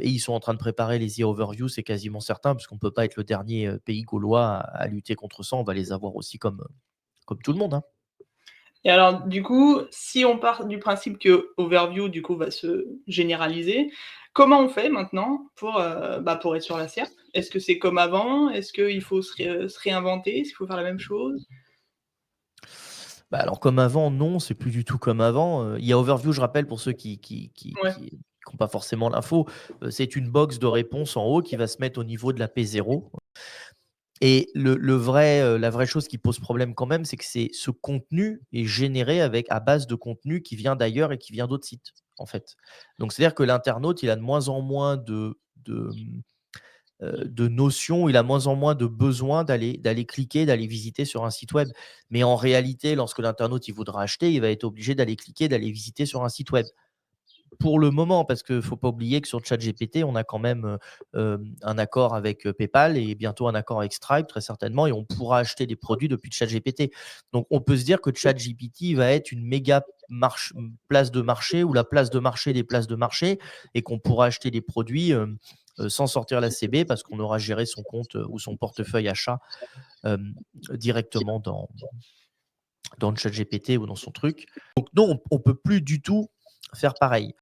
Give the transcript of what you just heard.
Et ils sont en train de préparer les IA Overview, c'est quasiment certain, puisqu'on ne peut pas être le dernier pays gaulois à lutter contre ça. On va les avoir aussi comme tout le monde, hein. Et alors, du coup, si on part du principe que Overview, du coup, va se généraliser, comment on fait maintenant pour être sur la SERP? Est-ce que c'est comme avant? Est-ce qu'il faut se réinventer? Est-ce qu'il faut faire la même chose? Bah, alors comme avant, non, c'est plus du tout comme avant. Il y a Overview, je rappelle pour ceux Ouais, qui ont pas forcément l'info, c'est une box de réponse en haut qui va se mettre au niveau de la P0. Et la vraie chose qui pose problème quand même, c'est que ce contenu est généré à base de contenu qui vient d'ailleurs et qui vient d'autres sites, en fait. Donc c'est-à-dire que l'internaute, il a de moins en moins de notions, il a moins en moins de besoin d'aller cliquer, d'aller visiter sur un site web. Mais en réalité, lorsque l'internaute, il voudra acheter, il va être obligé d'aller cliquer, d'aller visiter sur un site web. Pour le moment, parce qu'il ne faut pas oublier que sur ChatGPT, on a quand même, un accord avec, PayPal et bientôt un accord avec Stripe très certainement et on pourra acheter des produits depuis ChatGPT. Donc on peut se dire que ChatGPT va être une méga place de marché ou la place de marché des places de marché et qu'on pourra acheter des produits, sans sortir la CB parce qu'on aura géré son compte, ou son portefeuille achat, directement dans ChatGPT ou dans son truc. Donc non, on peut plus du tout faire pareil.